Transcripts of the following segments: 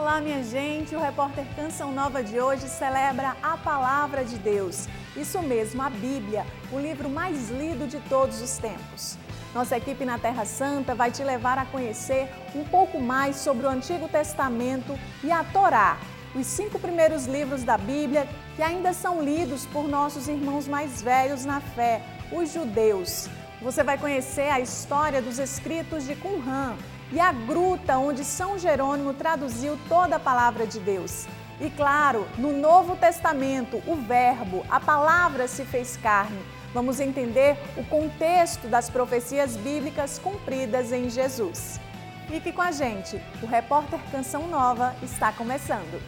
Olá, minha gente! O Repórter Canção Nova de hoje celebra a Palavra de Deus. Isso mesmo, a Bíblia, o livro mais lido de todos os tempos. Nossa equipe na Terra Santa vai te levar a conhecer um pouco mais sobre o Antigo Testamento e a Torá, os 5 primeiros livros da Bíblia que ainda são lidos por nossos irmãos mais velhos na fé, os judeus. Você vai conhecer a história dos escritos de Qumran e a gruta onde São Jerônimo traduziu toda a palavra de Deus. E claro, no Novo Testamento, o Verbo, a palavra se fez carne. Vamos entender o contexto das profecias bíblicas cumpridas em Jesus. Fique com a gente, o Repórter Canção Nova está começando.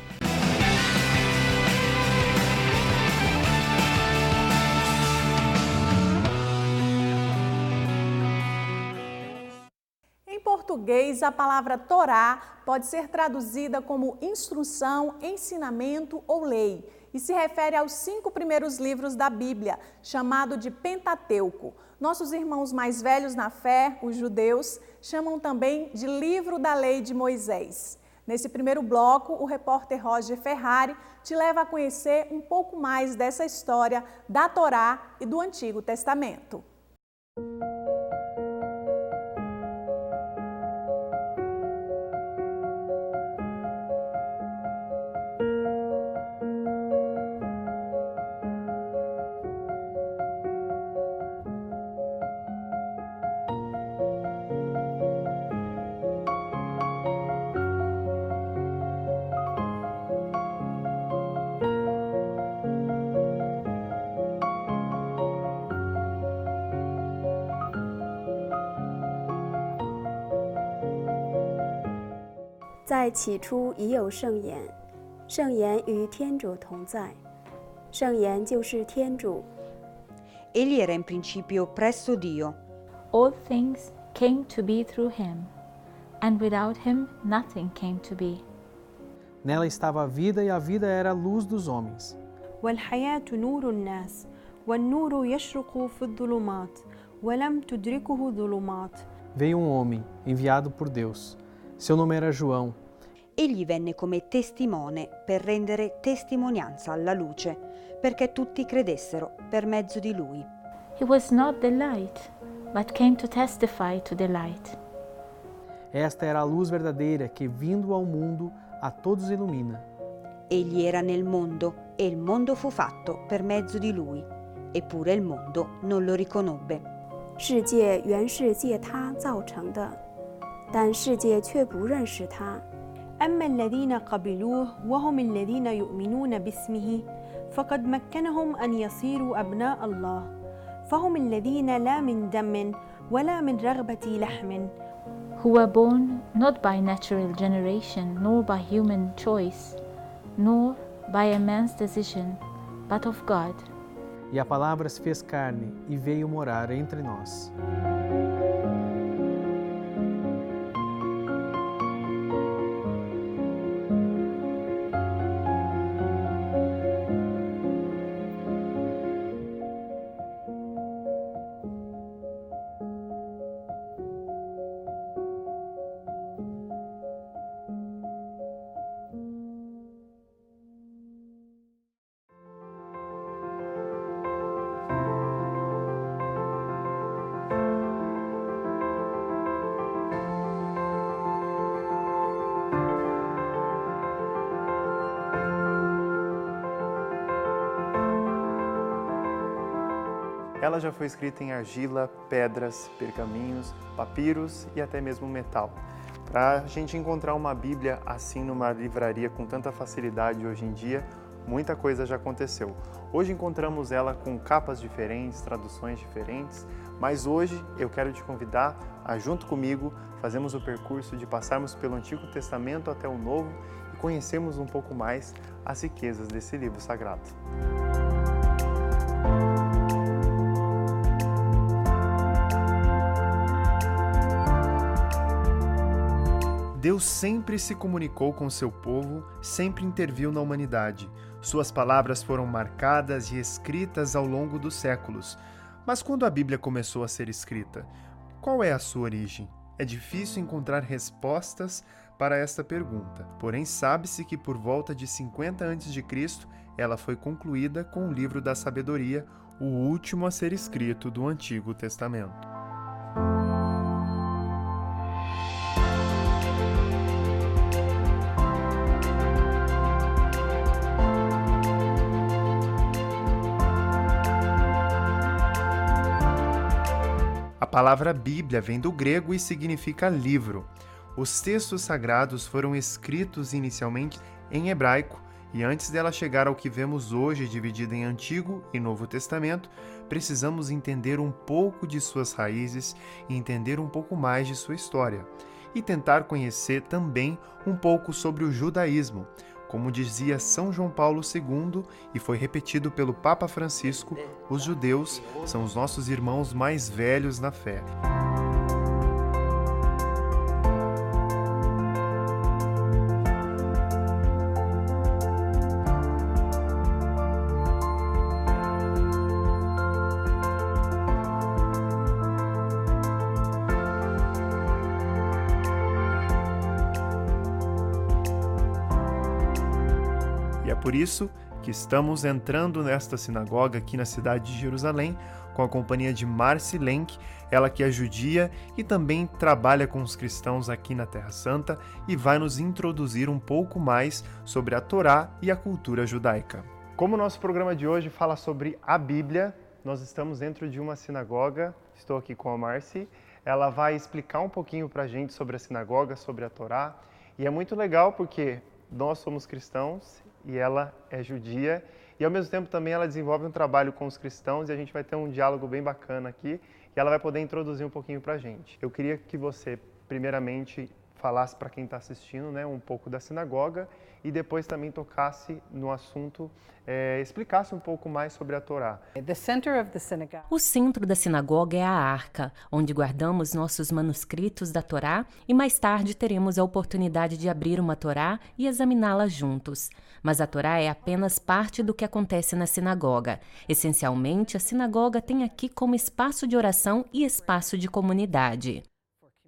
Em português, a palavra Torá pode ser traduzida como instrução, ensinamento ou lei e se refere aos 5 primeiros livros da Bíblia, chamado de Pentateuco. Nossos irmãos mais velhos na fé, os judeus, chamam também de Livro da Lei de Moisés. Nesse primeiro bloco, o repórter Roger Ferrari te leva a conhecer um pouco mais dessa história da Torá e do Antigo Testamento. "在起初已有圣言，圣言与天主同在，圣言就是天主。Egli era in principio presso Dio. All things came to be through him, and without him nothing came to be. Nela estava a vida e a vida era a luz dos homens. والحياة نور الناس والنور يشرق في الظلمات ولم تدركه ظلمات." Veio um homem, enviado por Deus. Seu nome era João. Egli venne come testimone per rendere testimonianza alla luce, perché tutti credessero per mezzo di lui. He was not the light, but came to testify to the light. Esta era a luz verdadeira que, vindo ao mundo, a todos ilumina. Egli era nel mondo e il mondo fu fatto per mezzo di lui, eppure il mondo non lo riconobbe. 世界原是借他造成的，但世界却不认识他。 أما الذين قبلوه وهم الذين يؤمنون باسمه فقد مكنهم أن يصيروا أبناء الله، فهم الذين لا من دم ولا من رغبة لحم، Who were born not by natural generation, nor by human choice, nor by a man's decision, but of God. E a palavra se fez carne e veio morar entre nós. Ela já foi escrita em argila, pedras, pergaminhos, papiros e até mesmo metal. Para a gente encontrar uma Bíblia assim numa livraria com tanta facilidade hoje em dia, muita coisa já aconteceu. Hoje encontramos ela com capas diferentes, traduções diferentes, mas hoje eu quero te convidar a, junto comigo, fazermos o percurso de passarmos pelo Antigo Testamento até o Novo e conhecermos um pouco mais as riquezas desse livro sagrado. Deus sempre se comunicou com seu povo, sempre interviu na humanidade. Suas palavras foram marcadas e escritas ao longo dos séculos. Mas quando a Bíblia começou a ser escrita, qual é a sua origem? É difícil encontrar respostas para esta pergunta. Porém, sabe-se que por volta de 50 a.C., ela foi concluída com o livro da Sabedoria, o último a ser escrito do Antigo Testamento. A palavra Bíblia vem do grego e significa livro. Os textos sagrados foram escritos inicialmente em hebraico e antes dela chegar ao que vemos hoje dividido em Antigo e Novo Testamento, precisamos entender um pouco de suas raízes e entender um pouco mais de sua história. E tentar conhecer também um pouco sobre o judaísmo. Como dizia São João Paulo II e foi repetido pelo Papa Francisco, os judeus são os nossos irmãos mais velhos na fé. Por isso que estamos entrando nesta sinagoga aqui na cidade de Jerusalém, com a companhia de Marci Lenk, ela que é judia e também trabalha com os cristãos aqui na Terra Santa e vai nos introduzir um pouco mais sobre a Torá e a cultura judaica. Como o nosso programa de hoje fala sobre a Bíblia, nós estamos dentro de uma sinagoga, estou aqui com a Marci, ela vai explicar um pouquinho para a gente sobre a sinagoga, sobre a Torá, e é muito legal porque nós somos cristãos e ela é judia, e ao mesmo tempo também ela desenvolve um trabalho com os cristãos e a gente vai ter um diálogo bem bacana aqui e ela vai poder introduzir um pouquinho para a gente. Eu queria que você, primeiramente, falasse para quem está assistindo, né, um pouco da sinagoga e depois também tocasse no assunto, explicasse um pouco mais sobre a Torá. O centro da sinagoga é a arca, onde guardamos nossos manuscritos da Torá e mais tarde teremos a oportunidade de abrir uma Torá e examiná-la juntos. Mas a Torá é apenas parte do que acontece na sinagoga. Essencialmente, a sinagoga tem aqui como espaço de oração e espaço de comunidade.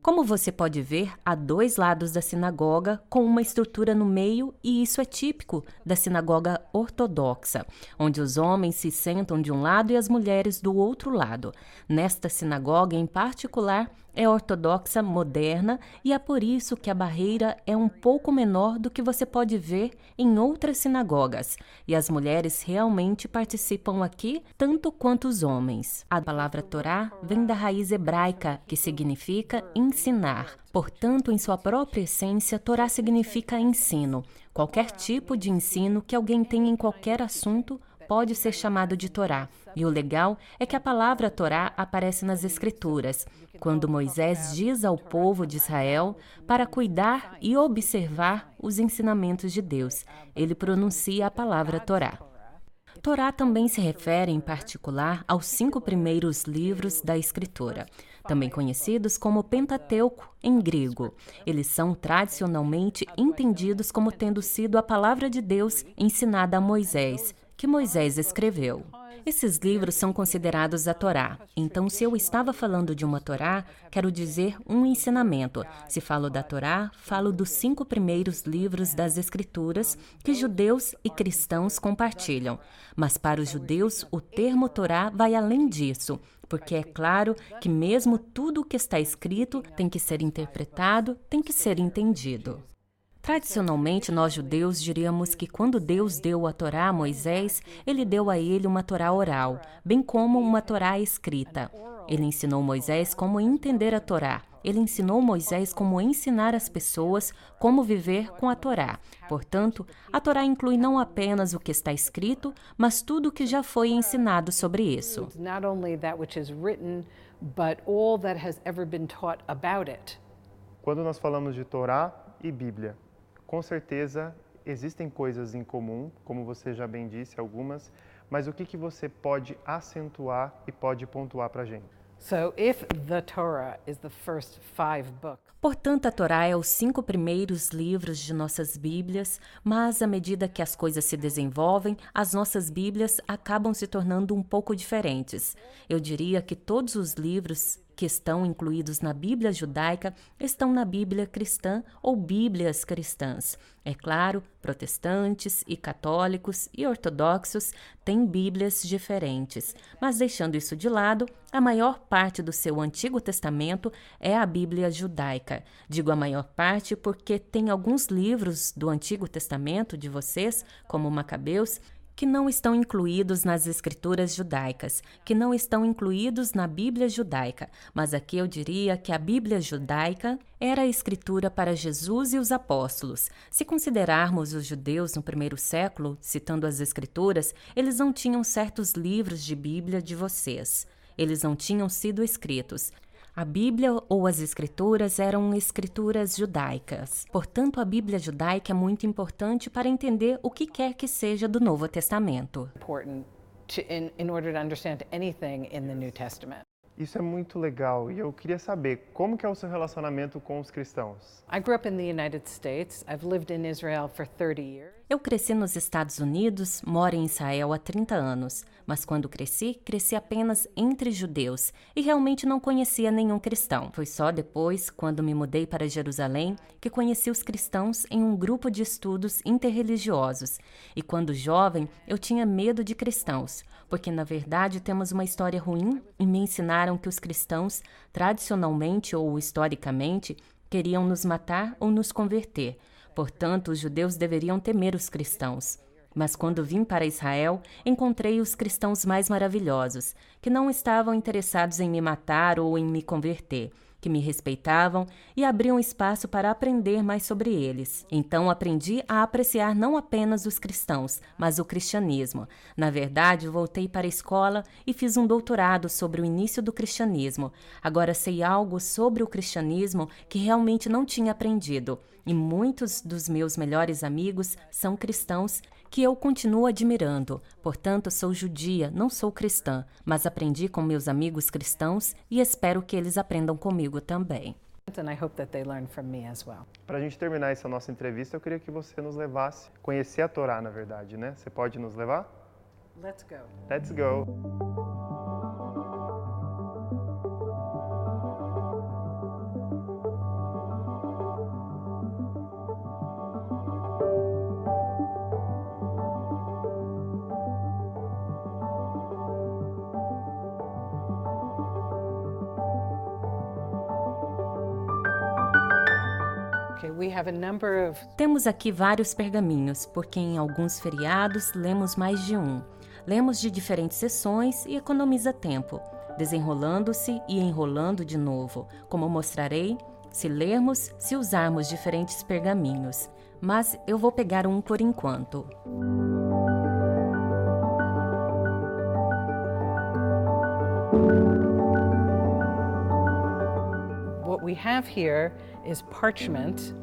Como você pode ver, há dois lados da sinagoga com uma estrutura no meio e isso é típico da sinagoga ortodoxa, onde os homens se sentam de um lado e as mulheres do outro lado. Nesta sinagoga em particular, é ortodoxa moderna e é por isso que a barreira é um pouco menor do que você pode ver em outras sinagogas. E as mulheres realmente participam aqui tanto quanto os homens. A palavra Torá vem da raiz hebraica, que significa ensinar. Portanto, em sua própria essência, Torá significa ensino. Qualquer tipo de ensino que alguém tenha em qualquer assunto pode ser chamado de Torá. E o legal é que a palavra Torá aparece nas Escrituras, quando Moisés diz ao povo de Israel para cuidar e observar os ensinamentos de Deus. Ele pronuncia a palavra Torá. Torá também se refere, em particular, aos 5 primeiros livros da Escritura, também conhecidos como Pentateuco em grego. Eles são tradicionalmente entendidos como tendo sido a palavra de Deus ensinada a Moisés, que Moisés escreveu. Esses livros são considerados a Torá. Então, se eu estava falando de uma Torá, quero dizer um ensinamento. Se falo da Torá, falo dos 5 primeiros livros das Escrituras que judeus e cristãos compartilham. Mas para os judeus, o termo Torá vai além disso, porque é claro que mesmo tudo o que está escrito tem que ser interpretado, tem que ser entendido. Tradicionalmente, nós judeus diríamos que quando Deus deu a Torá a Moisés, ele deu a ele uma Torá oral, bem como uma Torá escrita. Ele ensinou Moisés como entender a Torá. Ele ensinou Moisés como ensinar as pessoas como viver com a Torá. Portanto, a Torá inclui não apenas o que está escrito, mas tudo o que já foi ensinado sobre isso. Quando nós falamos de Torá e Bíblia, com certeza existem coisas em comum, como você já bem disse, algumas, mas o que você pode acentuar e pode pontuar para a gente? Portanto, a Torá é os 5 primeiros livros de nossas Bíblias, mas à medida que as coisas se desenvolvem, as nossas Bíblias acabam se tornando um pouco diferentes. Eu diria que todos os livros que estão incluídos na Bíblia judaica estão na Bíblia cristã ou Bíblias cristãs. É claro, protestantes e católicos e ortodoxos têm Bíblias diferentes, mas deixando isso de lado, a maior parte do seu Antigo Testamento é a Bíblia judaica. Digo a maior parte porque tem alguns livros do Antigo Testamento de vocês, como Macabeus, que não estão incluídos nas escrituras judaicas, que não estão incluídos na Bíblia judaica, mas aqui eu diria que a Bíblia judaica era a escritura para Jesus e os apóstolos. Se considerarmos os judeus no primeiro século, citando as escrituras, eles não tinham certos livros de Bíblia de vocês. Eles não tinham sido escritos. A Bíblia ou as Escrituras eram escrituras judaicas. Portanto, a Bíblia judaica é muito importante para entender o que quer que seja do Novo Testamento. In order to understand anything in the New Testament. Isso é muito legal e eu queria saber como que é o seu relacionamento com os cristãos. I grew up in the United States. I've lived in Israel for 30 years. Eu cresci nos Estados Unidos, moro em Israel há 30 anos, mas quando cresci apenas entre judeus e realmente não conhecia nenhum cristão. Foi só depois, quando me mudei para Jerusalém, que conheci os cristãos em um grupo de estudos interreligiosos. E quando jovem, eu tinha medo de cristãos, porque na verdade temos uma história ruim e me ensinaram que os cristãos, tradicionalmente ou historicamente, queriam nos matar ou nos converter. Portanto, os judeus deveriam temer os cristãos. Mas quando vim para Israel, encontrei os cristãos mais maravilhosos, que não estavam interessados em me matar ou em me converter, que me respeitavam e abriam espaço para aprender mais sobre eles. Então aprendi a apreciar não apenas os cristãos, mas o cristianismo. Na verdade, voltei para a escola e fiz um doutorado sobre o início do cristianismo. Agora sei algo sobre o cristianismo que realmente não tinha aprendido. E muitos dos meus melhores amigos são cristãos que eu continuo admirando. Portanto, sou judia, não sou cristã, mas aprendi com meus amigos cristãos e espero que eles aprendam comigo também. And I hope that they learn from me as well. Para a gente terminar essa nossa entrevista, eu queria que você nos levasse a conhecer a Torá, na verdade, né? Você pode nos levar? Let's go. Let's go! Temos aqui vários pergaminhos, porque em alguns feriados lemos mais de um. Lemos de diferentes sessões e economiza tempo, desenrolando-se e enrolando de novo, como mostrarei se lermos, se usarmos diferentes pergaminhos. Mas eu vou pegar um por enquanto. What we have here is parchment.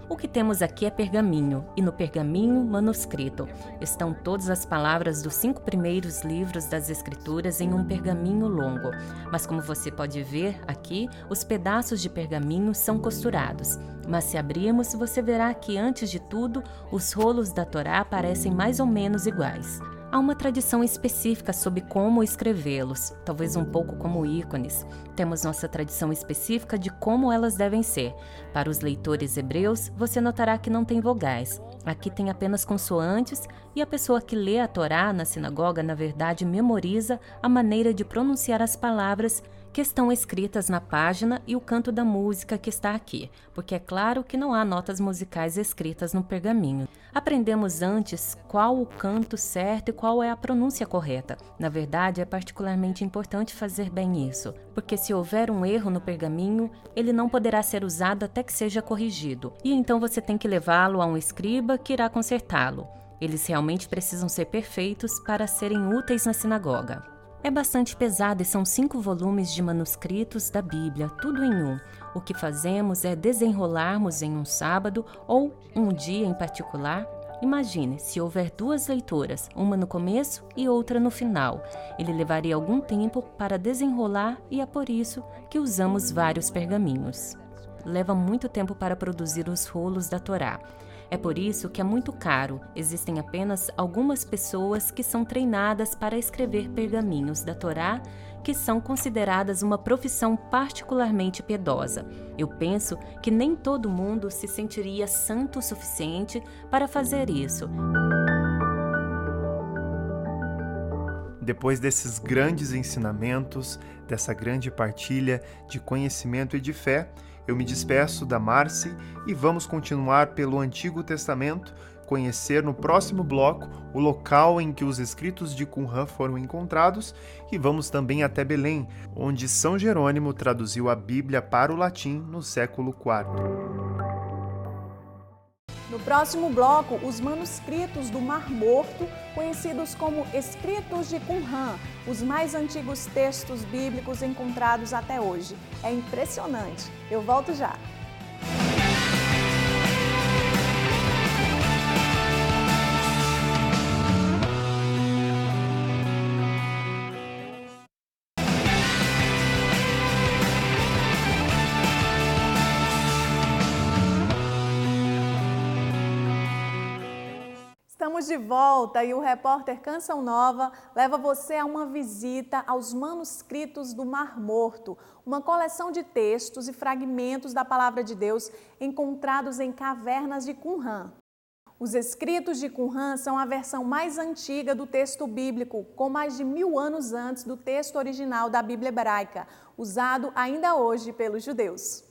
O que temos aqui é pergaminho, e no pergaminho manuscrito estão todas as palavras dos 5 primeiros livros das Escrituras em um pergaminho longo. Mas como você pode ver aqui, os pedaços de pergaminho são costurados. Mas se abrirmos, você verá que antes de tudo, os rolos da Torá parecem mais ou menos iguais. Há uma tradição específica sobre como escrevê-los, talvez um pouco como ícones. Temos nossa tradição específica de como elas devem ser. Para os leitores hebreus, você notará que não tem vogais. Aqui tem apenas consoantes e a pessoa que lê a Torá na sinagoga, na verdade, memoriza a maneira de pronunciar as palavras que estão escritas na página e o canto da música que está aqui, porque é claro que não há notas musicais escritas no pergaminho. Aprendemos antes qual o canto certo e qual é a pronúncia correta. Na verdade, é particularmente importante fazer bem isso, porque se houver um erro no pergaminho, ele não poderá ser usado até que seja corrigido, e então você tem que levá-lo a um escriba que irá consertá-lo. Eles realmente precisam ser perfeitos para serem úteis na sinagoga. É bastante pesado e são 5 volumes de manuscritos da Bíblia, tudo em um. O que fazemos é desenrolarmos em um sábado ou um dia em particular. Imagine, se houver 2 leituras, uma no começo e outra no final. Ele levaria algum tempo para desenrolar e é por isso que usamos vários pergaminhos. Leva muito tempo para produzir os rolos da Torá. É por isso que é muito caro. Existem apenas algumas pessoas que são treinadas para escrever pergaminhos da Torá, que são consideradas uma profissão particularmente piedosa. Eu penso que nem todo mundo se sentiria santo o suficiente para fazer isso. Depois desses grandes ensinamentos, dessa grande partilha de conhecimento e de fé, eu me despeço da Marci e vamos continuar pelo Antigo Testamento, conhecer no próximo bloco o local em que os escritos de Qumran foram encontrados e vamos também até Belém, onde São Jerônimo traduziu a Bíblia para o latim no século IV. No próximo bloco, os manuscritos do Mar Morto, conhecidos como Escritos de Qumran, os mais antigos textos bíblicos encontrados até hoje. É impressionante. Eu volto já. Estamos de volta e o repórter Canção Nova leva você a uma visita aos manuscritos do Mar Morto, uma coleção de textos e fragmentos da Palavra de Deus encontrados em cavernas de Qumran. Os escritos de Qumran são a versão mais antiga do texto bíblico, com mais de 1000 anos antes do texto original da Bíblia hebraica, usado ainda hoje pelos judeus.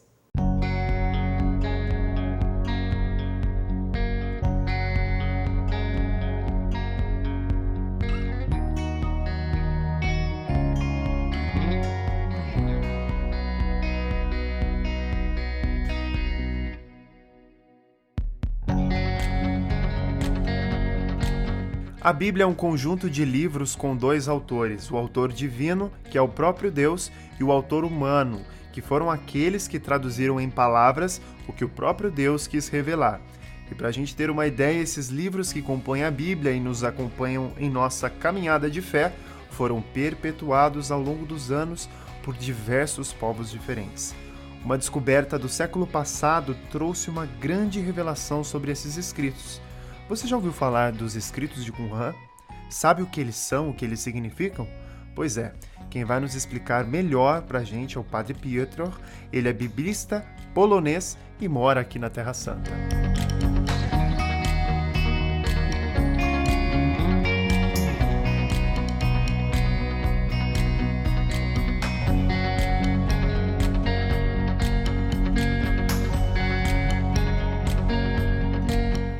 A Bíblia é um conjunto de livros com dois autores, o autor divino, que é o próprio Deus, e o autor humano, que foram aqueles que traduziram em palavras o que o próprio Deus quis revelar. E para a gente ter uma ideia, esses livros que compõem a Bíblia e nos acompanham em nossa caminhada de fé foram perpetuados ao longo dos anos por diversos povos diferentes. Uma descoberta do século passado trouxe uma grande revelação sobre esses escritos. Você já ouviu falar dos escritos de Qumran? Sabe o que eles são, o que eles significam? Pois é, quem vai nos explicar melhor pra gente é o Padre Piotr. Ele é biblista, polonês e mora aqui na Terra Santa.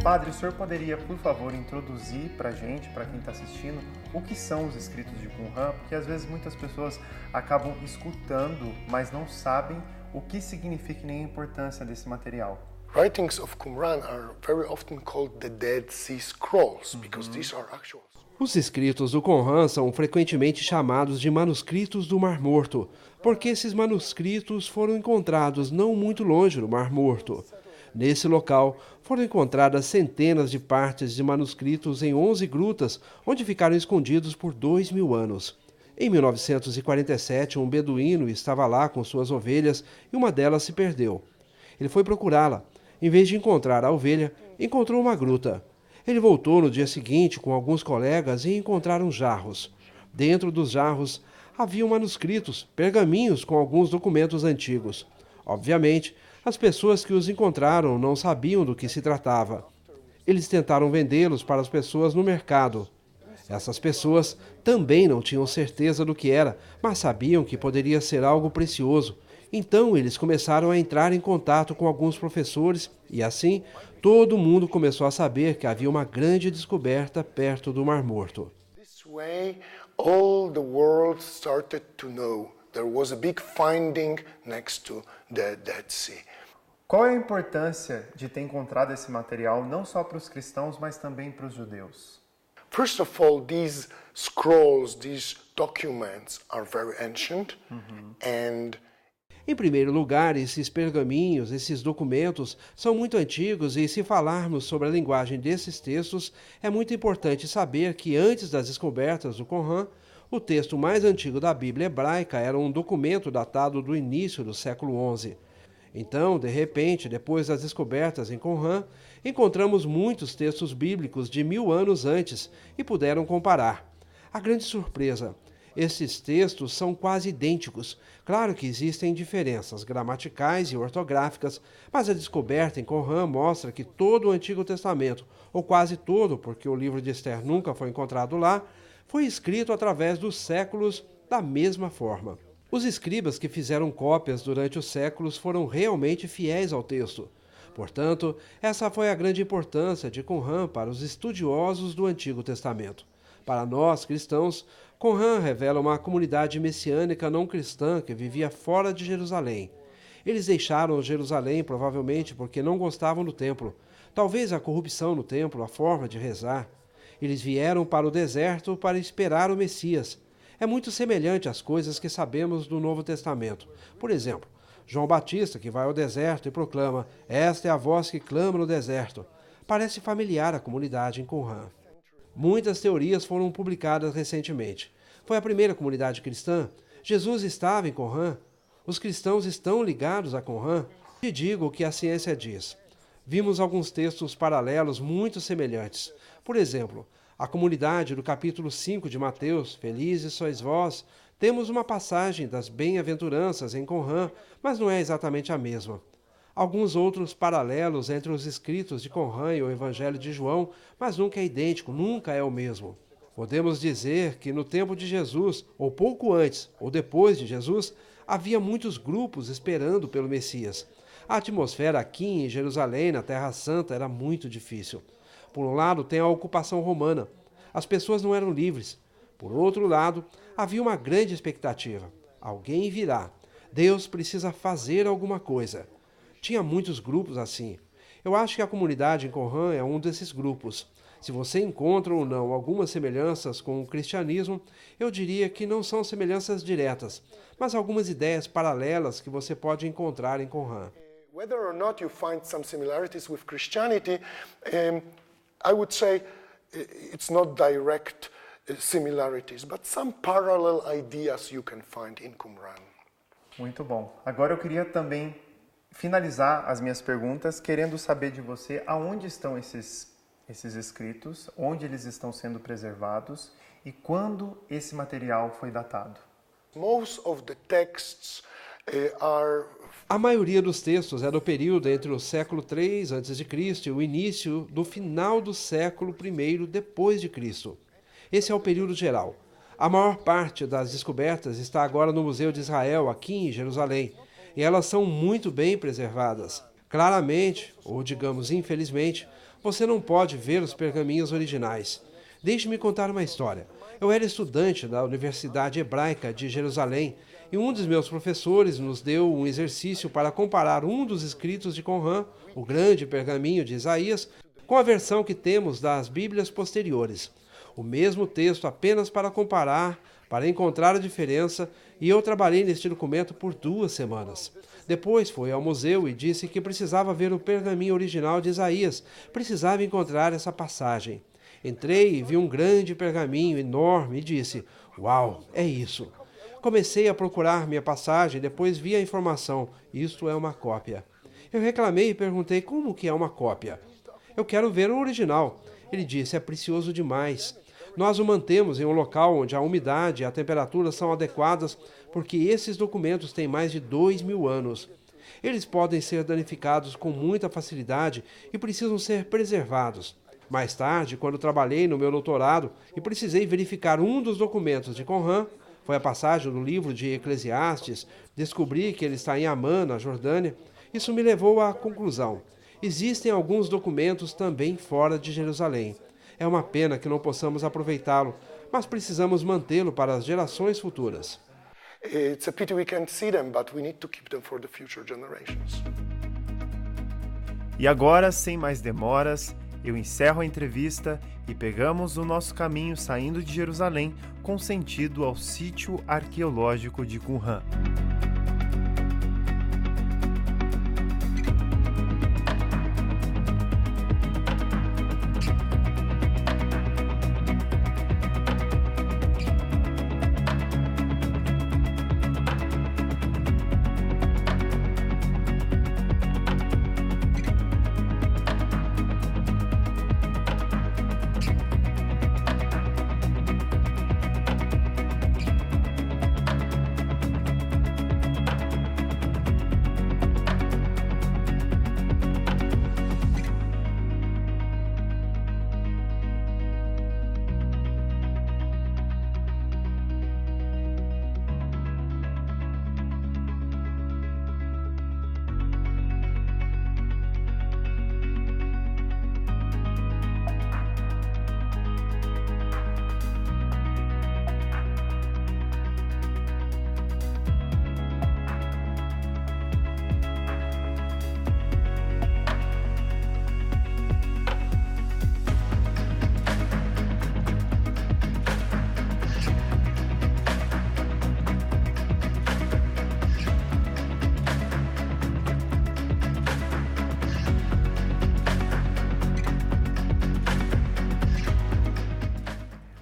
Padre, o senhor poderia, por favor, introduzir para a gente, para quem está assistindo, o que são os escritos de Qumran? Porque às vezes muitas pessoas acabam escutando, mas não sabem o que significa nem a importância desse material. Writings of Qumran are very often called the Dead Sea Scrolls, because these are actual. Os escritos do Qumran são frequentemente chamados de manuscritos do Mar Morto, porque esses manuscritos foram encontrados não muito longe do Mar Morto. Nesse local, foram encontradas centenas de partes de manuscritos em 11 grutas, onde ficaram escondidos por 2000 anos. Em 1947, um beduíno estava lá com suas ovelhas e uma delas se perdeu. Ele foi procurá-la. Em vez de encontrar a ovelha, encontrou uma gruta. Ele voltou no dia seguinte com alguns colegas e encontraram jarros. Dentro dos jarros, haviam manuscritos, pergaminhos com alguns documentos antigos. Obviamente, as pessoas que os encontraram não sabiam do que se tratava. Eles tentaram vendê-los para as pessoas no mercado. Essas pessoas também não tinham certeza do que era, mas sabiam que poderia ser algo precioso. Então eles começaram a entrar em contato com alguns professores e assim todo mundo começou a saber que havia uma grande descoberta perto do Mar Morto. This way, all the world started to know there was a big finding next to the Dead Sea. Qual é a importância de ter encontrado esse material não só para os cristãos, mas também para os judeus? First of all, these scrolls, these documents are very ancient and Em primeiro lugar, esses pergaminhos, esses documentos são muito antigos e se falarmos sobre a linguagem desses textos, é muito importante saber que antes das descobertas do Qumran, o texto mais antigo da Bíblia hebraica era um documento datado do início do século XI. Então, de repente, depois das descobertas em Qumran, encontramos muitos textos bíblicos de 1000 anos antes e puderam comparar. A grande surpresa: esses textos são quase idênticos. Claro que existem diferenças gramaticais e ortográficas, mas a descoberta em Qumran mostra que todo o Antigo Testamento, ou quase todo, porque o livro de Esther nunca foi encontrado lá, foi escrito através dos séculos da mesma forma. Os escribas que fizeram cópias durante os séculos foram realmente fiéis ao texto. Portanto, essa foi a grande importância de Qumran para os estudiosos do Antigo Testamento. Para nós, cristãos, Qumran revela uma comunidade messiânica não cristã que vivia fora de Jerusalém. Eles deixaram Jerusalém provavelmente porque não gostavam do templo, talvez a corrupção no templo, a forma de rezar. Eles vieram para o deserto para esperar o Messias. É muito semelhante às coisas que sabemos do Novo Testamento. Por exemplo, João Batista, que vai ao deserto e proclama: "Esta é a voz que clama no deserto." Parece familiar à comunidade em Qumran. Muitas teorias foram publicadas recentemente. Foi a primeira comunidade cristã? Jesus estava em Qumran? Os cristãos estão ligados a Qumran? Te digo o que a ciência diz. Vimos alguns textos paralelos muito semelhantes. Por exemplo, a comunidade do capítulo 5 de Mateus, "Felizes sois vós", temos uma passagem das bem-aventuranças em Qumran, mas não é exatamente a mesma. Alguns outros paralelos entre os escritos de Qumran e o Evangelho de João, mas nunca é idêntico, nunca é o mesmo. Podemos dizer que no tempo de Jesus, ou pouco antes ou depois de Jesus, havia muitos grupos esperando pelo Messias. A atmosfera aqui em Jerusalém, na Terra Santa, era muito difícil. Por um lado, tem a ocupação romana. As pessoas não eram livres. Por outro lado, havia uma grande expectativa. Alguém virá. Deus precisa fazer alguma coisa. Tinha muitos grupos assim. Eu acho que a comunidade em Qumran é um desses grupos. Se você encontra ou não algumas semelhanças com o cristianismo, eu diria que não são semelhanças diretas, mas algumas ideias paralelas que você pode encontrar em Qumran. Whether or not you find some similarities with Christianity, I would say it's not direct similarities, but some parallel ideas you can find in Qumran. Muito bom. Agora eu queria também finalizar as minhas perguntas querendo saber de você aonde estão esses escritos, onde eles estão sendo preservados e quando esse material foi datado. Most of the texts are... A maioria dos textos é do período entre o século III a.C. e o início do final do século I depois de Cristo. Esse é o período geral. A maior parte das descobertas está agora no Museu de Israel, aqui em Jerusalém, e elas são muito bem preservadas. Claramente, ou digamos infelizmente, você não pode ver os pergaminhos originais. Deixe-me contar uma história. Eu era estudante da Universidade Hebraica de Jerusalém e um dos meus professores nos deu um exercício para comparar um dos escritos de Qumran, o grande pergaminho de Isaías, com a versão que temos das Bíblias posteriores. O mesmo texto apenas para comparar, para encontrar a diferença, e eu trabalhei neste documento por 2 semanas. Depois fui ao museu e disse que precisava ver o pergaminho original de Isaías, precisava encontrar essa passagem. Entrei e vi um grande pergaminho enorme e disse: "Uau, é isso!" Comecei a procurar minha passagem, depois vi a informação: isto é uma cópia. Eu reclamei e perguntei como que é uma cópia. Eu quero ver o original. Ele disse: é precioso demais. Nós o mantemos em um local onde a umidade e a temperatura são adequadas, porque esses documentos têm mais de 2000 anos. Eles podem ser danificados com muita facilidade e precisam ser preservados. Mais tarde, quando trabalhei no meu doutorado e precisei verificar um dos documentos de Qumran, foi a passagem do livro de Eclesiastes, descobri que ele está em Amã, na Jordânia. Isso me levou à conclusão: existem alguns documentos também fora de Jerusalém. É uma pena que não possamos aproveitá-lo, mas precisamos mantê-lo para as gerações futuras. It's a pity we can't see them, but we need to keep them for the future generations. E agora, sem mais demoras, eu encerro a entrevista e pegamos o nosso caminho saindo de Jerusalém com sentido ao sítio arqueológico de Qumran.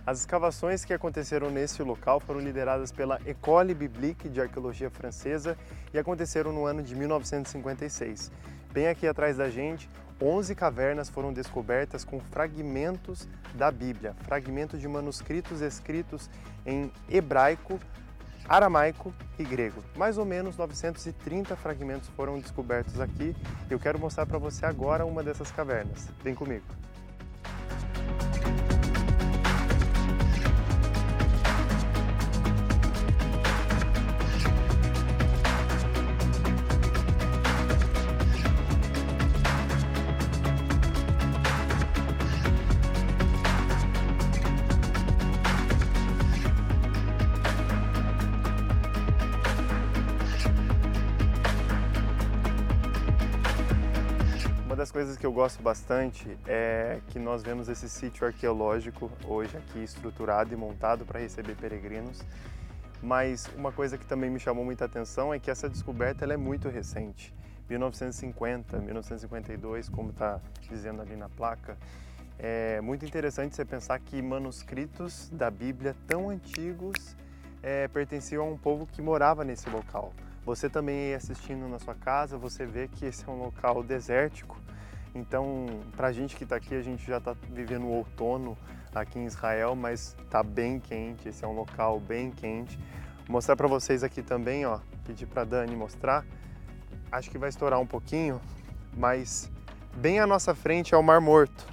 As escavações que aconteceram nesse local foram lideradas pela École Biblique de Arqueologia Francesa e aconteceram no ano de 1956. Bem aqui atrás da gente, 11 cavernas foram descobertas com fragmentos da Bíblia, fragmentos de manuscritos escritos em hebraico, aramaico e grego. Mais ou menos 930 fragmentos foram descobertos aqui. Eu quero mostrar para você agora uma dessas cavernas. Vem comigo. Uma das coisas que eu gosto bastante é que nós vemos esse sítio arqueológico hoje aqui estruturado e montado para receber peregrinos, mas uma coisa que também me chamou muita atenção é que essa descoberta ela é muito recente, 1950, 1952, como está dizendo ali na placa. É muito interessante você pensar que manuscritos da Bíblia tão antigos pertenciam a um povo que morava nesse local. Você também assistindo na sua casa, você vê que esse é um local desértico. Então, para a gente que está aqui, a gente já está vivendo o outono aqui em Israel, mas está bem quente, esse é um local bem quente. Vou mostrar para vocês aqui também, ó, pedir para a Dani mostrar. Acho que vai estourar um pouquinho, mas bem à nossa frente é o Mar Morto.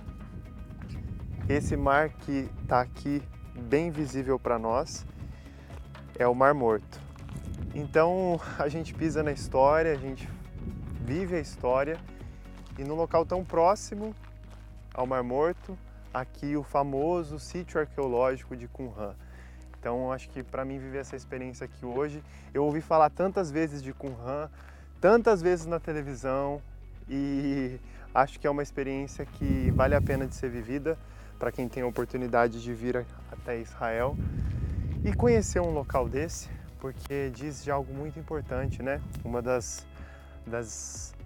Esse mar que está aqui bem visível para nós é o Mar Morto. Então a gente pisa na história, a gente vive a história e num local tão próximo ao Mar Morto, aqui o famoso sítio arqueológico de Qumran. Então acho que para mim viver essa experiência aqui hoje, eu ouvi falar tantas vezes de Qumran, tantas vezes na televisão e acho que é uma experiência que vale a pena de ser vivida para quem tem a oportunidade de vir até Israel e conhecer um local desse. Porque diz de algo muito importante, né? Uma das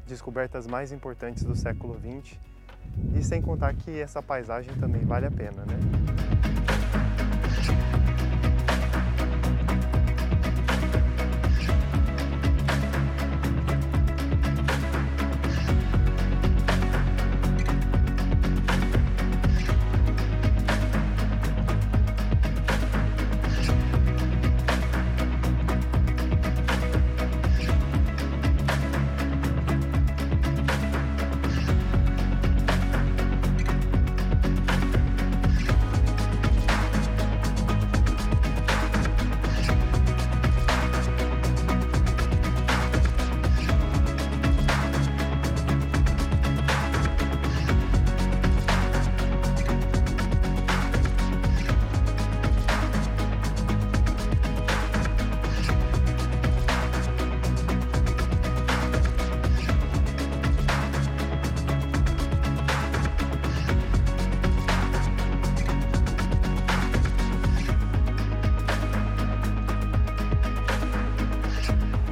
descobertas mais importantes do século XX. E sem contar que essa paisagem também vale a pena, né?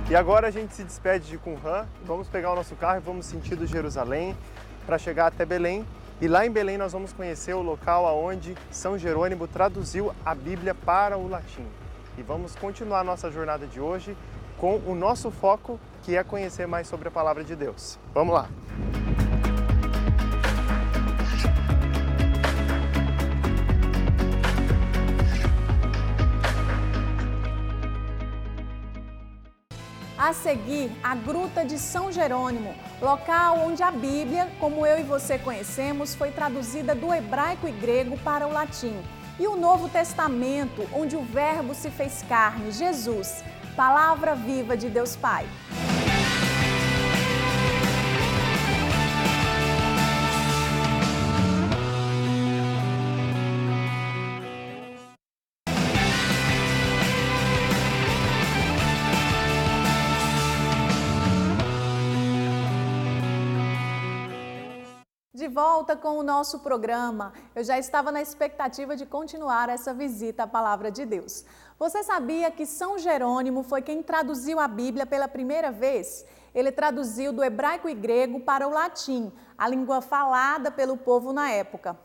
E agora a gente se despede de Qumran, vamos pegar o nosso carro e vamos sentido Jerusalém para chegar até Belém. E lá em Belém nós vamos conhecer o local onde São Jerônimo traduziu a Bíblia para o latim. E vamos continuar a nossa jornada de hoje com o nosso foco, que é conhecer mais sobre a Palavra de Deus. Vamos lá! A seguir, a Gruta de São Jerônimo, local onde a Bíblia, como eu e você conhecemos, foi traduzida do hebraico e grego para o latim. E o Novo Testamento, onde o Verbo se fez carne, Jesus, palavra viva de Deus Pai. De volta com o nosso programa, eu já estava na expectativa de continuar essa visita à Palavra de Deus. Você sabia que São Jerônimo foi quem traduziu a Bíblia pela primeira vez? Ele traduziu do hebraico e grego para o latim, a língua falada pelo povo na época.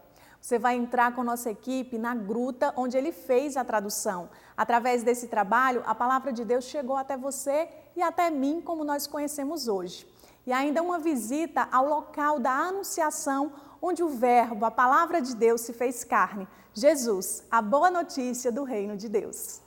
Você vai entrar com a nossa equipe na gruta onde ele fez a tradução. Através desse trabalho, a palavra de Deus chegou até você e até mim, como nós conhecemos hoje. E ainda uma visita ao local da anunciação, onde o Verbo, a palavra de Deus, se fez carne. Jesus, a boa notícia do reino de Deus.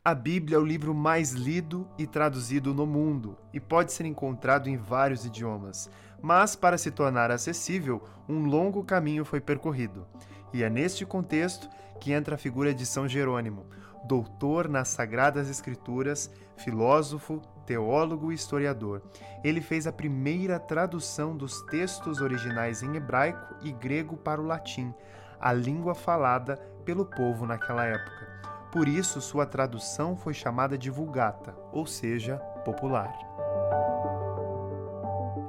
A Bíblia é o livro mais lido e traduzido no mundo e pode ser encontrado em vários idiomas. Mas, para se tornar acessível, um longo caminho foi percorrido. E é neste contexto que entra a figura de São Jerônimo, doutor nas Sagradas Escrituras, filósofo, teólogo e historiador. Ele fez a primeira tradução dos textos originais em hebraico e grego para o latim, a língua falada pelo povo naquela época. Por isso, sua tradução foi chamada de Vulgata, ou seja, popular.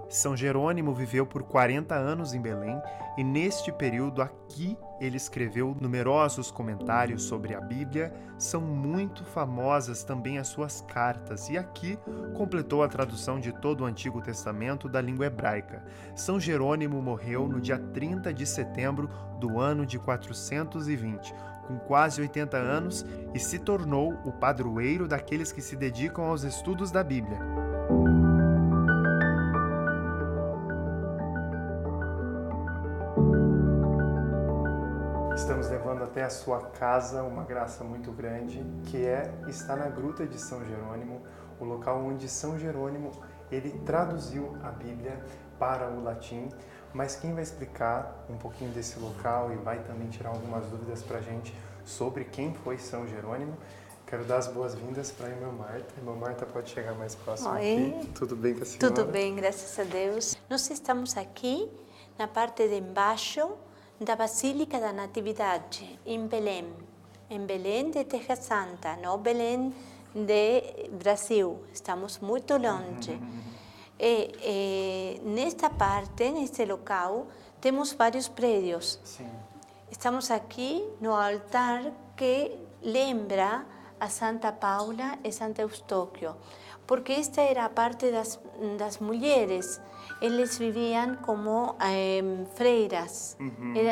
São Jerônimo viveu por 40 anos em Belém e neste período aqui ele escreveu numerosos comentários sobre a Bíblia. São muito famosas também as suas cartas e aqui completou a tradução de todo o Antigo Testamento da língua hebraica. São Jerônimo morreu no dia 30 de setembro do ano de 420, com quase 80 anos e se tornou o padroeiro daqueles que se dedicam aos estudos da Bíblia. Estamos levando até a sua casa uma graça muito grande, que é estar na Gruta de São Jerônimo, o local onde São Jerônimo ele traduziu a Bíblia para o latim. Mas quem vai explicar um pouquinho desse local e vai também tirar algumas dúvidas para a gente sobre quem foi São Jerônimo, quero dar as boas-vindas para a irmã Marta. A irmã Marta pode chegar mais próximo aqui. Tudo bem com a senhora? Tudo bem, graças a Deus. Nós estamos aqui na parte de embaixo da Basílica da Natividade, em Belém de Terra Santa, não Belém de Brasil. Estamos muito longe. Nesta parte, neste local, temos vários prédios. Sim. Estamos aqui no altar que lembra a Santa Paula e Santo Eustóquio, porque esta era a parte das mulheres. Eles viviam como freiras,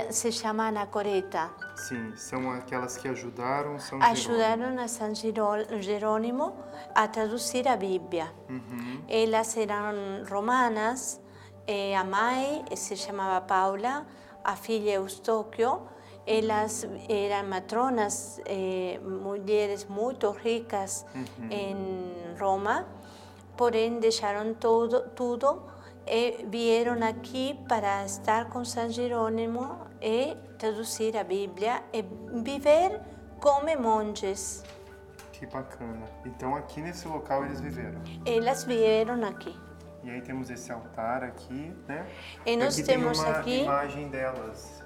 se chama anacoreta. Sim, são aquelas que ajudaram São Jerônimo. A São Jerônimo a traduzir a Bíblia. Elas eram romanas, a mãe se chamava Paula, a filha Eustóquio. Elas eram matronas, mulheres muito ricas em Roma, porém deixaram tudo e vieram aqui para estar com São Jerônimo e traduzir a Bíblia e viver como monges. Que bacana. Então aqui nesse local eles viveram? Elas vieram aqui. E aí temos esse altar aqui, né? E nós temos aqui uma imagem delas.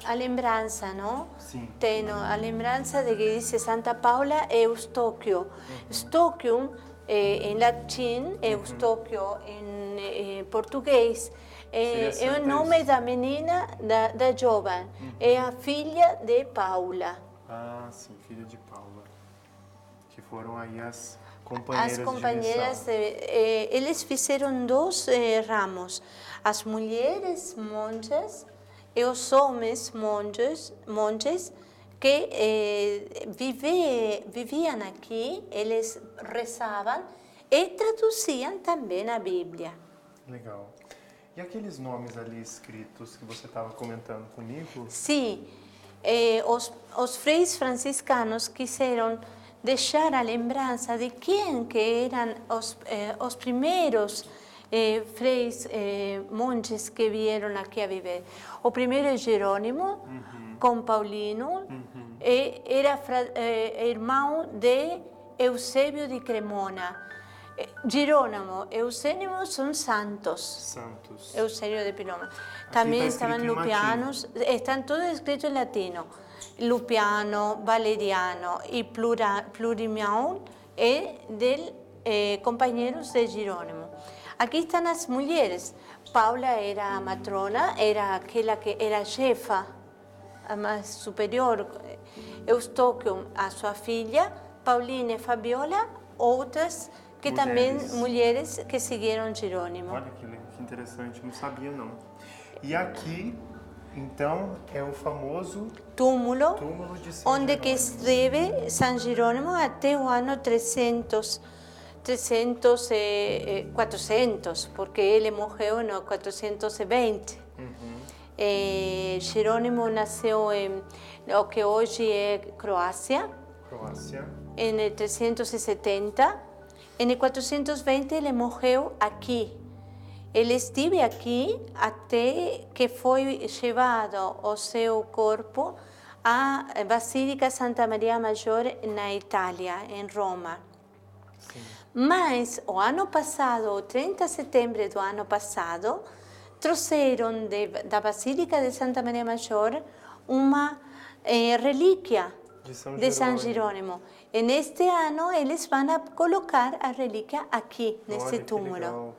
A lembrança, não? Sim. Tem a lembrança de que diz Santa Paula e Eustóquio. Eustóquio em latim, Eustóquio em português. É o nome da menina, da jovem. É a filha de Paula. Ah, sim, filha de Paula. Que foram aí as companheiras. As companheiras, eles fizeram dois ramos. As mulheres monjas e os homens monges que viviam aqui, eles rezavam e traduziam também a Bíblia. Legal. E aqueles nomes ali escritos que você estava comentando comigo? Sim, os freis franciscanos quiseram deixar a lembrança de quem que eram os primeiros freis monges que vieram aqui a viver. O primeiro é Jerônimo, com Paulino, era irmão de Eusébio de Cremona. Jerônimo, Eusébio são santos. Eusébio de Cremona. Também estavam lupianos, estão todos escritos em latino. Lupiano, Valeriano e Plurimião companheiros de Jerônimo. Aqui estão as mulheres. Paula era a matrona, era aquela que era chefa, a mais superior. Eustóquio, a sua filha, Paulina e Fabiola, outras que também mulheres que seguiram Jerônimo. Olha que interessante, não sabia não. E aqui Então, é o famoso túmulo de São onde que esteve San Jerônimo até o ano 400, porque ele morreu no 420. Jerônimo nasceu em o que hoje é Croácia. Em 370. Em 420 ele morreu aqui. Ele esteve aqui até que foi levado o seu corpo à Basílica Santa Maria Maggiore na Itália, em Roma. Mas o ano passado, o 30 de setembro do ano passado, trouxeram da Basílica de Santa Maria Maggiore uma relíquia de San Jerônimo. E neste ano eles vão colocar a relíquia aqui, nesse túmulo.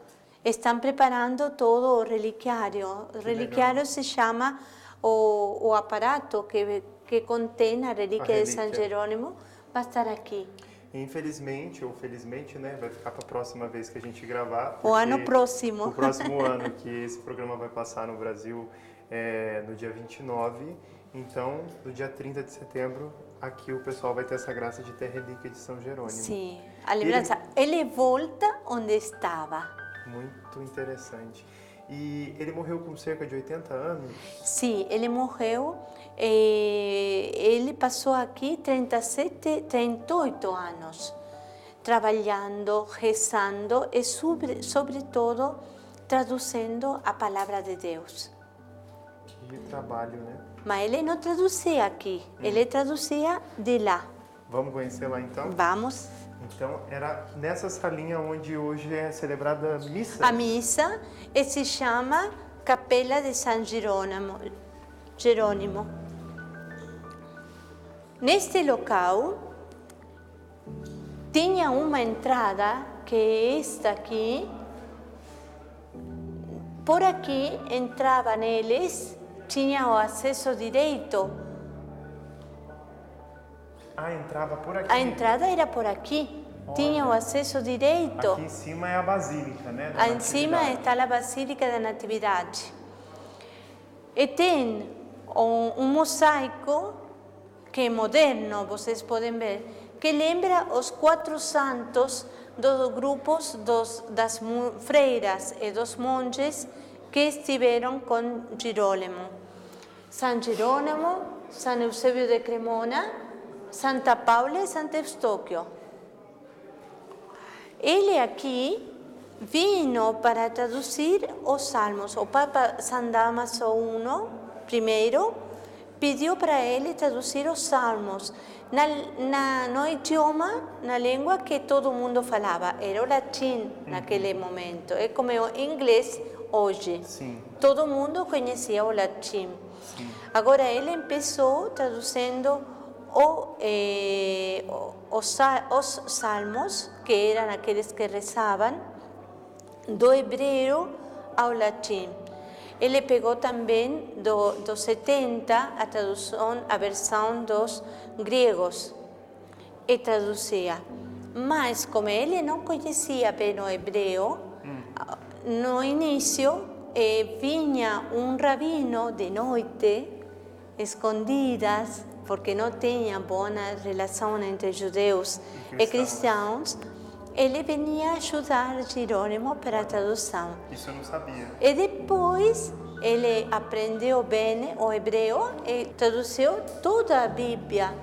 Estão preparando todo o reliquiário. O reliquiário se chama o aparato que contém a relíquia de San Jerônimo, vai estar aqui. Infelizmente, ou felizmente, né, vai ficar para a próxima vez que a gente gravar. O ano próximo. O próximo ano que esse programa vai passar no Brasil é no dia 29. Então, no dia 30 de setembro, aqui o pessoal vai ter essa graça de ter a relíquia de São Jerônimo. Sim, a lembrança. Ele volta onde estava. Muito interessante. E ele morreu com cerca de 80 anos? Sim, ele morreu. Ele passou aqui 38 anos, trabalhando, rezando e, sobretudo, traduzindo a palavra de Deus. Que trabalho, né? Mas ele não traduzia aqui, ele traduzia de lá. Vamos conhecer lá então? Vamos. Então, era nessa salinha onde hoje é celebrada a missa? A missa se chama Capela de San Jerônimo. Neste local, tinha uma entrada que é esta aqui. Por aqui entravam eles, tinham o acesso direito. Entrava por aqui? A entrada era por aqui. Olha. Tinha o acesso direito. Aqui em cima é a Basílica, né? Em cima está a Basílica da Natividade. E tem um mosaico que é moderno, vocês podem ver, que lembra os 4 santos dos grupos das freiras e dos monges que estiveram com Jerônimo. San Jerônimo, San Eusébio de Cremona, Santa Paula e Santo Eustóquio. Ele aqui vino para traduzir os salmos. O Papa San Damaso I, primeiro, pediu para ele traduzir os salmos no idioma, na língua que todo mundo falava. Era o latim naquele momento. É como o inglês hoje. Sim. Todo mundo conhecia o latim. Sim. Agora ele começou traduzindo os salmos, que eram aqueles que rezavam, do hebreu ao latim. Ele pegou também do 70 a versão dos gregos e traduzia. Mas como ele não conhecia bem o hebreu, no início vinha um rabino de noite, escondidas, porque não tinha boa relação entre judeus e cristãos, ele vinha ajudar Jerônimo para a tradução. Isso eu não sabia. E depois ele aprendeu bem o hebreu e traduziu toda a Bíblia,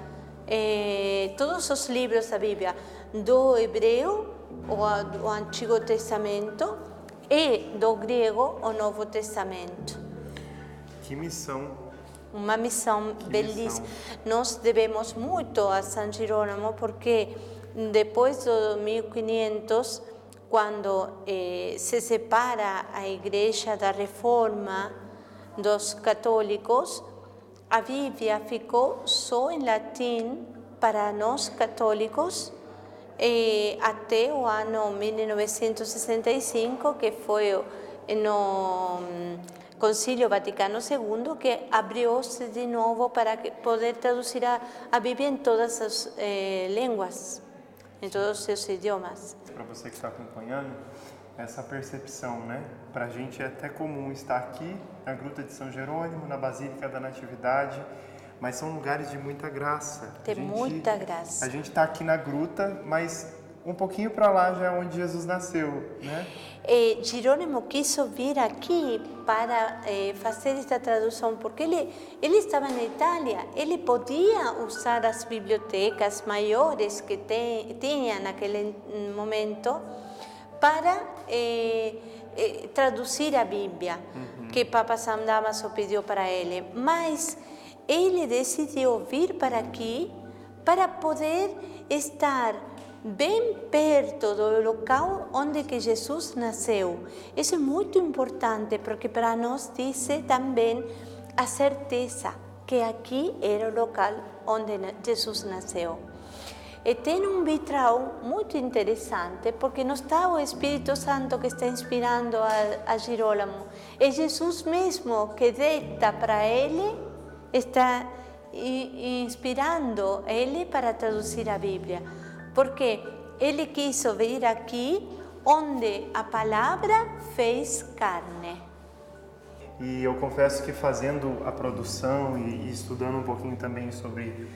todos os livros da Bíblia, do hebreu, o Antigo Testamento, e do grego, o Novo Testamento. Que missão! Uma missão belíssima. Nós devemos muito a San Jerônimo porque depois do 1500, quando se separa a Igreja da Reforma dos católicos, a Bíblia ficou só em latim para nós católicos até o ano 1965, que foi no Concílio Vaticano II, que abriu-se de novo para poder traduzir a Bíblia em todas as línguas, em todos os seus idiomas. Para você que está acompanhando, essa percepção, né? Para a gente é até comum estar aqui na Gruta de São Jerônimo, na Basílica da Natividade, mas são lugares de muita graça. Tem muita graça. A gente está aqui na gruta, mas um pouquinho para lá já é onde Jesus nasceu, né? Jerônimo quis vir aqui para fazer esta tradução, porque ele estava na Itália, ele podia usar as bibliotecas maiores que tinha naquele momento para traduzir a Bíblia, que Papa San Damaso pediu para ele. Mas ele decidiu vir para aqui para poder estar bem perto do local onde que Jesus nasceu. Isso é muito importante, porque para nós diz também a certeza que aqui era o local onde Jesus nasceu. E tem vitral muito interessante, porque não está o Espírito Santo que está inspirando a Girolamo. É Jesus mesmo que deita para ele, está inspirando ele para traduzir a Bíblia. Porque ele quis vir aqui onde a palavra fez carne. E eu confesso que fazendo a produção e estudando um pouquinho também sobre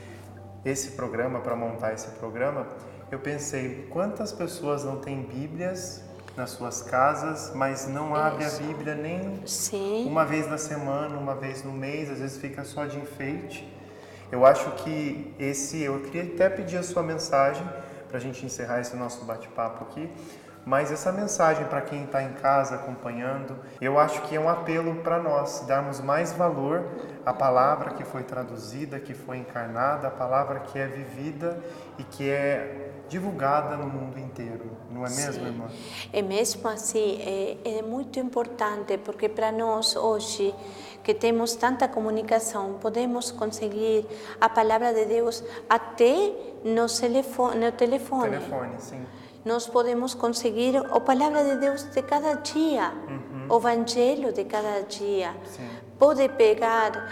esse programa, para montar esse programa, eu pensei, quantas pessoas não têm Bíblias nas suas casas, mas não abrem a Bíblia nem uma vez na semana, uma vez no mês, às vezes fica só de enfeite. Eu acho que eu queria até pedir a sua mensagem, para a gente encerrar esse nosso bate-papo aqui, mas essa mensagem para quem está em casa acompanhando, eu acho que é um apelo para nós darmos mais valor à palavra que foi traduzida, que foi encarnada, a palavra que é vivida e que é divulgada no mundo inteiro, não é mesmo, irmã? É mesmo assim, é muito importante, porque para nós hoje, que temos tanta comunicação, podemos conseguir a palavra de Deus até no telefone. Sim. Nós podemos conseguir a palavra de Deus de cada dia, o evangelho de cada dia. Sim. Pode pegar,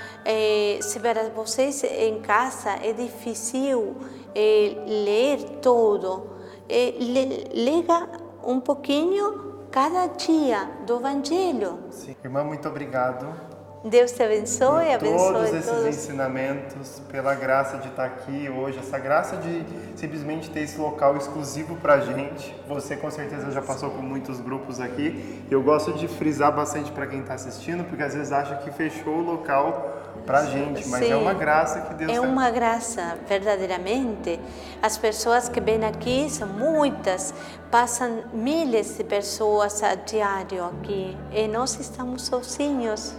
se para vocês em casa é difícil ler tudo, leia um pouquinho cada dia do evangelho. Sim. Irmã, muito obrigado. Deus te abençoe, abençoe todos esses ensinamentos, pela graça de estar aqui hoje, essa graça de simplesmente ter esse local exclusivo para a gente. Você com certeza já passou por muitos grupos aqui. Eu gosto de frisar bastante para quem está assistindo, porque às vezes acha que fechou o local para a gente, mas é uma graça que Deus... É uma graça, verdadeiramente. As pessoas que vêm aqui são muitas, passam milhares de pessoas a diário aqui e nós estamos sozinhos.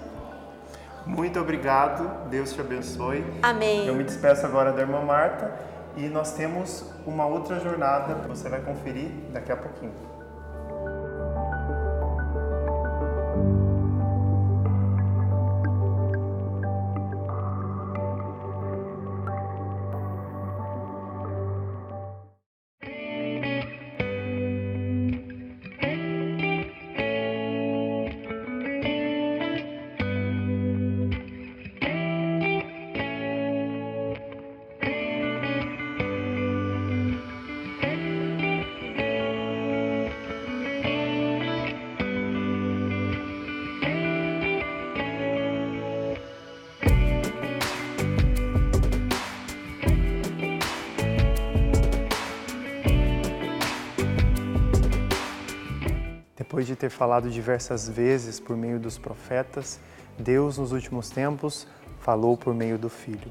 Muito obrigado, Deus te abençoe. Amém. Eu me despeço agora da irmã Marta e nós temos uma outra jornada que você vai conferir daqui a pouquinho. Depois de ter falado diversas vezes por meio dos profetas, Deus nos últimos tempos falou por meio do Filho.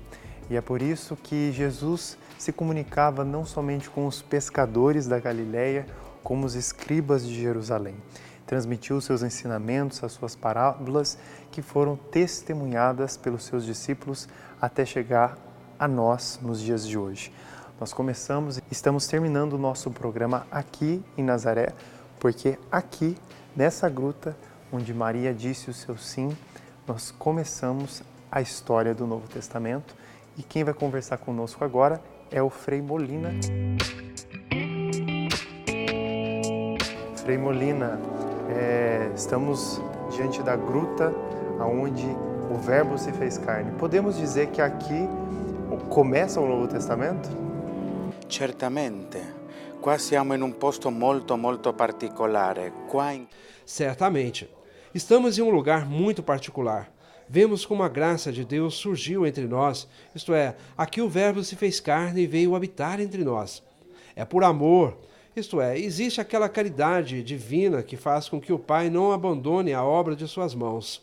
E é por isso que Jesus se comunicava não somente com os pescadores da Galileia, como os escribas de Jerusalém. Transmitiu seus ensinamentos, as suas parábolas, que foram testemunhadas pelos seus discípulos até chegar a nós nos dias de hoje. Nós estamos terminando o nosso programa aqui em Nazaré, porque aqui, nessa gruta, onde Maria disse o seu sim, nós começamos a história do Novo Testamento. E quem vai conversar conosco agora é o Frei Molina. Frei Molina, estamos diante da gruta onde o Verbo se fez carne. Podemos dizer que aqui começa o Novo Testamento? Certamente. Qua siamo in un posto molto particolare. Certamente. Estamos em um lugar muito particular. Vemos como a graça de Deus surgiu entre nós, isto é, aqui o Verbo se fez carne e veio habitar entre nós. É por amor, isto é, existe aquela caridade divina que faz com que o Pai não abandone a obra de suas mãos.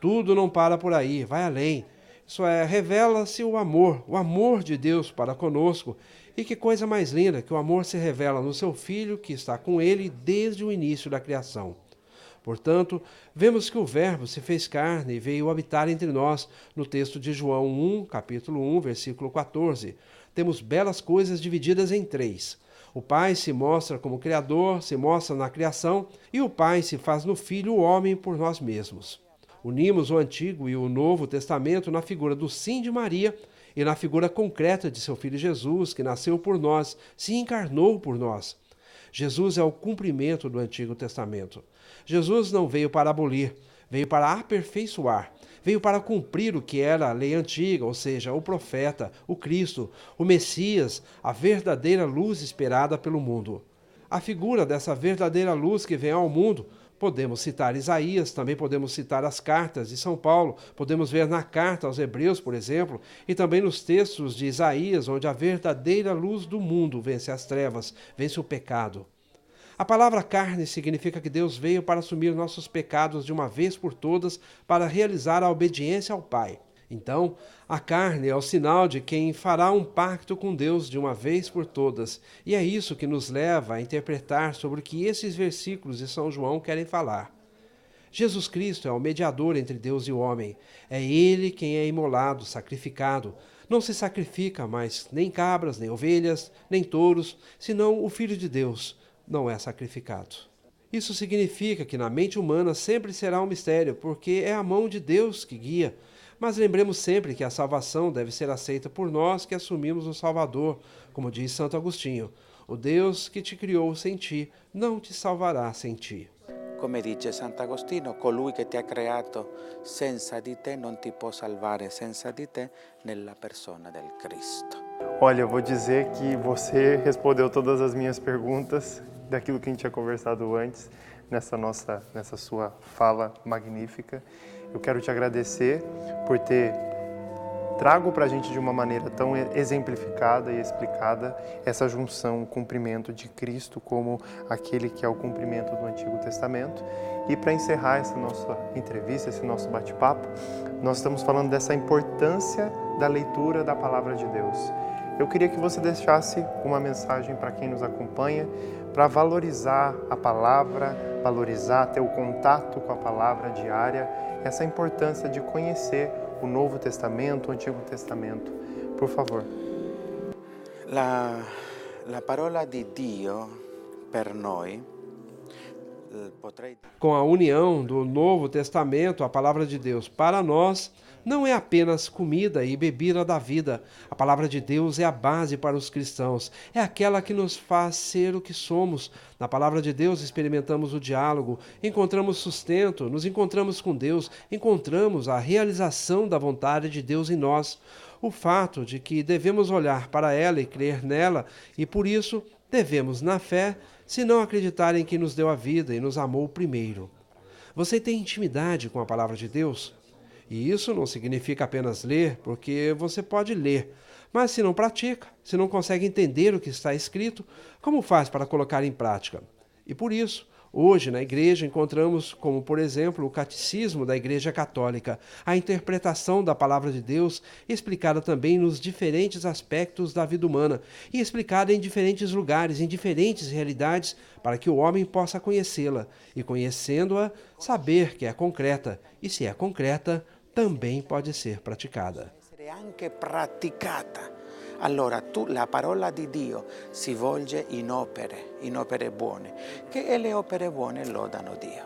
Tudo não para por aí, vai além. Isso é, revela-se o amor de Deus para conosco. E que coisa mais linda que o amor se revela no seu Filho que está com ele desde o início da criação. Portanto, vemos que o Verbo se fez carne e veio habitar entre nós, no texto de João 1, capítulo 1, versículo 14. Temos belas coisas divididas em 3. O Pai se mostra como Criador, se mostra na criação, e o Pai se faz no Filho o homem por nós mesmos. Unimos o Antigo e o Novo Testamento na figura do sim de Maria e na figura concreta de seu Filho Jesus, que nasceu por nós, se encarnou por nós. Jesus é o cumprimento do Antigo Testamento. Jesus não veio para abolir, veio para aperfeiçoar, veio para cumprir o que era a lei antiga, ou seja, o profeta, o Cristo, o Messias, a verdadeira luz esperada pelo mundo. A figura dessa verdadeira luz que vem ao mundo, podemos citar Isaías, também podemos citar as cartas de São Paulo, podemos ver na carta aos Hebreus, por exemplo, e também nos textos de Isaías, onde a verdadeira luz do mundo vence as trevas, vence o pecado. A palavra carne significa que Deus veio para assumir nossos pecados de uma vez por todas, para realizar a obediência ao Pai. Então, a carne é o sinal de quem fará um pacto com Deus de uma vez por todas, e é isso que nos leva a interpretar sobre o que esses versículos de São João querem falar. Jesus Cristo é o mediador entre Deus e o homem. É Ele quem é imolado, sacrificado. Não se sacrifica mais nem cabras, nem ovelhas, nem touros, senão o Filho de Deus não é sacrificado. Isso significa que na mente humana sempre será um mistério, porque é a mão de Deus que guia. Mas lembremos sempre que a salvação deve ser aceita por nós que assumimos o Salvador, como diz Santo Agostinho. O Deus que te criou sem ti, não te salvará sem ti. Come dice Sant'Agostino, colui che ti ha creato senza di te non ti può salvare senza di te nella persona del Cristo. Olha, eu vou dizer que você respondeu todas as minhas perguntas daquilo que a gente tinha conversado antes, nessa sua fala magnífica. Eu quero te agradecer por ter trago para a gente de uma maneira tão exemplificada e explicada essa junção, o cumprimento de Cristo como aquele que é o cumprimento do Antigo Testamento. E para encerrar essa nossa entrevista, esse nosso bate-papo, nós estamos falando dessa importância da leitura da Palavra de Deus. Eu queria que você deixasse uma mensagem para quem nos acompanha, para valorizar a palavra, valorizar, ter o contato com a palavra diária, essa importância de conhecer o Novo Testamento, o Antigo Testamento. Por favor. La parola di Dio per noi. Com a união do Novo Testamento, a palavra de Deus para nós, não é apenas comida e bebida da vida. A palavra de Deus é a base para os cristãos, é aquela que nos faz ser o que somos. Na palavra de Deus experimentamos o diálogo, encontramos sustento, nos encontramos com Deus, encontramos a realização da vontade de Deus em nós. O fato de que devemos olhar para ela e crer nela, e por isso devemos, na fé, se não acreditar em quem nos deu a vida e nos amou primeiro. Você tem intimidade com a palavra de Deus? E isso não significa apenas ler, porque você pode ler, mas se não pratica, se não consegue entender o que está escrito, como faz para colocar em prática? E por isso, hoje na igreja encontramos como, por exemplo, o Catecismo da Igreja Católica, a interpretação da Palavra de Deus explicada também nos diferentes aspectos da vida humana e explicada em diferentes lugares, em diferentes realidades, para que o homem possa conhecê-la e, conhecendo-a, saber que é concreta e, se é concreta, também pode ser praticada. Anche praticata. Allora la parola di Dio si volge in opere buone, che le opere buone lodano Dio.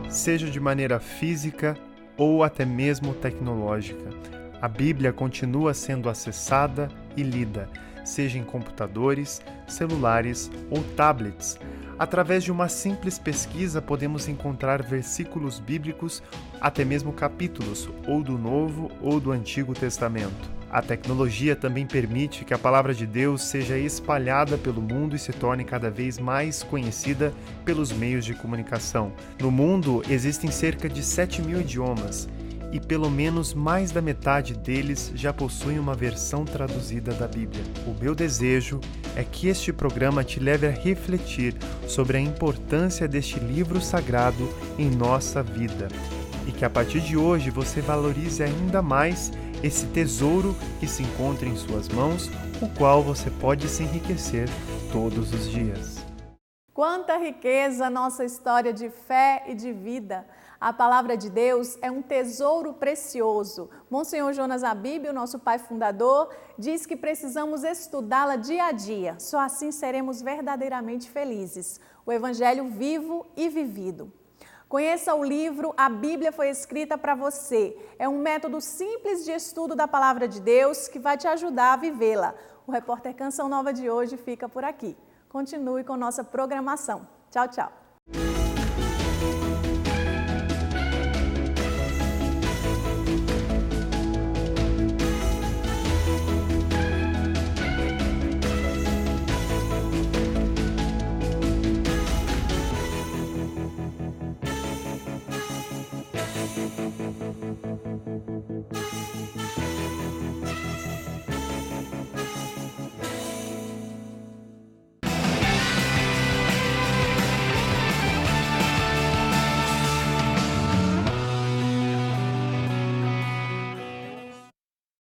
Seja de maneira física ou até mesmo tecnológica, a Bíblia continua sendo acessada e lida, seja em computadores, celulares ou tablets. Através de uma simples pesquisa, podemos encontrar versículos bíblicos, até mesmo capítulos, ou do Novo ou do Antigo Testamento. A tecnologia também permite que a palavra de Deus seja espalhada pelo mundo e se torne cada vez mais conhecida pelos meios de comunicação. No mundo, existem cerca de 7.000 idiomas, e pelo menos mais da metade deles já possuem uma versão traduzida da Bíblia. O meu desejo é que este programa te leve a refletir sobre a importância deste livro sagrado em nossa vida e que a partir de hoje você valorize ainda mais esse tesouro que se encontra em suas mãos, o qual você pode se enriquecer todos os dias. Quanta riqueza nossa história de fé e de vida! A palavra de Deus é um tesouro precioso. Monsenhor Jonas Abib, o nosso pai fundador, diz que precisamos estudá-la dia a dia. Só assim seremos verdadeiramente felizes. O Evangelho vivo e vivido. Conheça o livro A Bíblia Foi Escrita para Você. É um método simples de estudo da palavra de Deus que vai te ajudar a vivê-la. O repórter Canção Nova de hoje fica por aqui. Continue com nossa programação. Tchau, tchau.